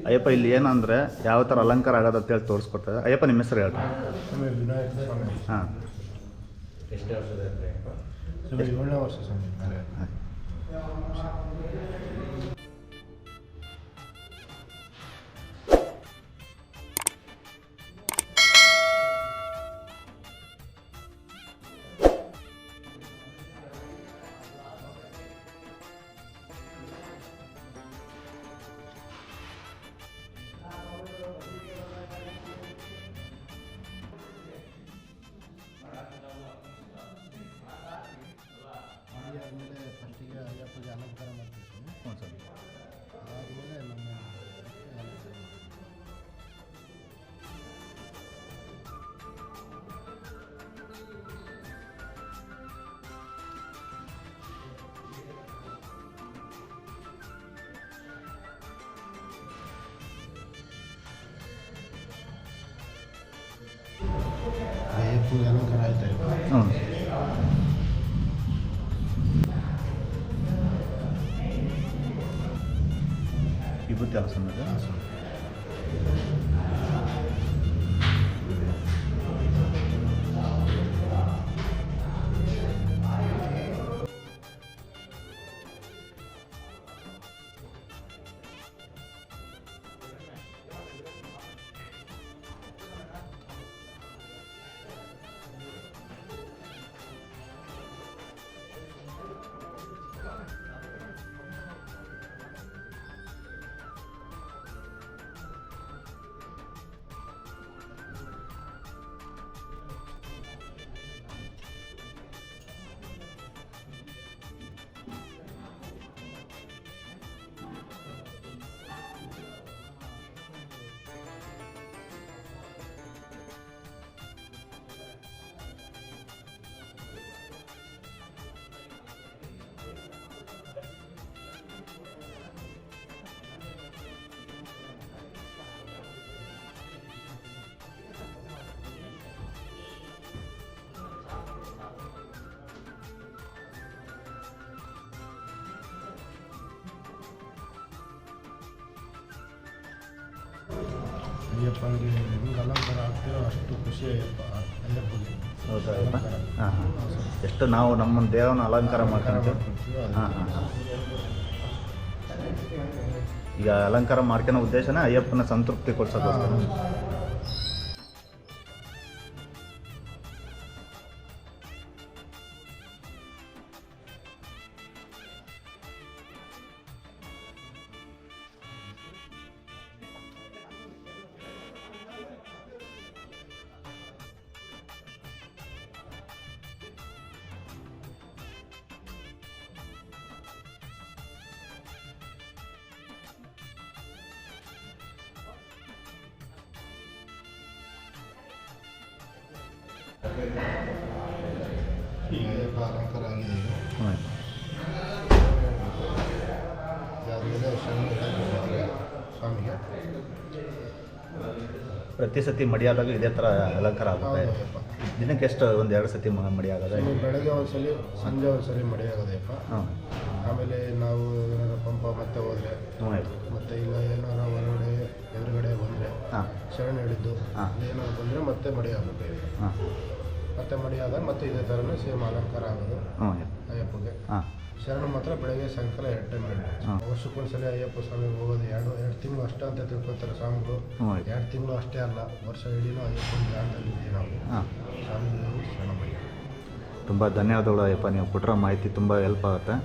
ಅಯ್ಯಪ್ಪ ಇಲ್ಲಿ ಏನಂದರೆ ಯಾವ ಥರ ಅಲಂಕಾರ ಆಗೋದು ಅಂತೇಳಿ ತೋರಿಸ್ಕೊಡ್ತಾರೆ. ಅಯ್ಯಪ್ಪ ನಿಮ್ಮ ಹೆಸರು ಹೇಳ್ರಿ. ವಿನಾಯಕ ಸ್ವಾಮಿ. ಹಾಂ, ಎಷ್ಟು ವರ್ಷದ ಅಯ್ಯಪ್ಪ? 7ನೇ ವರ್ಷ ಸ್ವಾಮಿ. ಆದಮೇಲೆ ಫಸ್ಟಿಗೆ ಅಯ್ಯಪ್ಪಗೆ ಅಲಂಕಾರ ಮಾಡ್ತೀವಿ. ಹ್ಞೂ ಸರ್. ಅದಾದಮೇಲೆ ನಮ್ಮ ಅಯ್ಯಪ್ಪಗೆ ಅಲಂಕಾರ ಆಯ್ತಾ ಇದೆ. ಹ್ಞೂ, ವಿಭೂತಿ ಆಸನದ. ಅಯ್ಯಪ್ಪನಿಗೆ ಹೆಂಗೆ ಅಲಂಕಾರ ಆಗ್ತೀರೋ ಅಷ್ಟು ಖುಷಿ ಅಯ್ಯಪ್ಪಗೆ. ಹೌದಾ ಅಯ್ಯಪ್ಪ? ಹಾಂ ಹಾಂ. ಎಷ್ಟು ನಾವು ನಮ್ಮ ದೇವನ ಅಲಂಕಾರ ಮಾಡ್ಕೊಂತೀವಿ. ಹಾಂ ಹಾಂ ಹಾಂ. ಈಗ ಅಲಂಕಾರ ಮಾಡ್ಕೊಳೋ ಉದ್ದೇಶನೇ ಅಯ್ಯಪ್ಪನ ಸಂತೃಪ್ತಿ ಕೊಡ್ಸೋಕ್ಕೋಸ್ಕರ. ಅಯ್ಯಪ್ಪ ಅಲಂಕಾರ ಆಗಿದೆ ಈಗ. ಹ್ಞೂ. ಅದಾದಮೇಲೆ ಸ್ವಾಮಿಗೆ ಪ್ರತಿ ಸತಿ ಮಡಿಯಾದಾಗ ಇದೇ ಥರ ಅಲಂಕಾರ ಆಗುತ್ತೆ. ಅಯ್ಯಪ್ಪ ದಿನಕ್ಕೆ ಎಷ್ಟು ಒಂದು 2 ಸತಿ ಮಡಿ ಆಗೋದು? ಬೆಳಗ್ಗೆ ಒಂದ್ಸಲಿ ಸಂಜೆ ಒಂದ್ಸಲಿ ಮಡಿ ಆಗೋದಯ್ಯಪ್ಪ. ಹಾಂ. ಆಮೇಲೆ ನಾವು ಏನಾರ ಪಂಪ ಮತ್ತೆ ಹೋದರೆ ಹ್ಞೂ. ಮತ್ತೆ ಇಲ್ಲ ಏನಾರ ಹೊರಗಡೆ ಎದುರುಗಡೆ ಬಂದರೆ ಹಾಂ ಶರಣ ಹಿಡಿದು ಹಾಂ. ಏನಾರು ಬಂದರೆ ಮತ್ತೆ ಮಡಿ ಆಗಬೇಕು. ಹಾಂ. ಮತ್ತೆ ಮಡಿ ಆದಾಗ ಮತ್ತೆ ಇದೇ ಥರನೇ ಸೇಮ್ ಅಲಂಕಾರ ಆಗೋದು ಹ್ಞೂ. ಅಯ್ಯಪ್ಪಗೆ. ಹಾಂ. ಶರಣ ಮಾತ್ರ ಬೆಳಗ್ಗೆ ಸಾಯಂಕಾಲ 2 ಟೈಮ್ ಹಾಂ. ವರ್ಷಕ್ಕೊಂದ್ಸಲಿ ಅಯ್ಯಪ್ಪ ಸ್ವಾಮಿಗೆ ಹೋಗೋದು 2 ತಿಂಗಳು ಅಷ್ಟೇ ಅಂತ ತಿಳ್ಕೊತಾರೆ ಸ್ವಾಮಿಗಳು. ಹ್ಞೂ. 2 ತಿಂಗಳು ಅಷ್ಟೇ ಅಲ್ಲ, ವರ್ಷ ಇಡೀನೂ ಅಯ್ಯಪ್ಪನ ಧ್ಯಾನದಲ್ಲಿ ಇದ್ದೀವಿ ನಾವು. ಹಾಂ. ಸ್ವಾಮಿಗೆ ಶರಣ ಮಾಡಿ. ತುಂಬ ಧನ್ಯವಾದಗಳು ಅಯ್ಯಪ್ಪ, ನೀವು ಕೊಟ್ಟಿರೋ ಮಾಹಿತಿ ತುಂಬ ಹೆಲ್ಪ್ ಆಗುತ್ತೆ.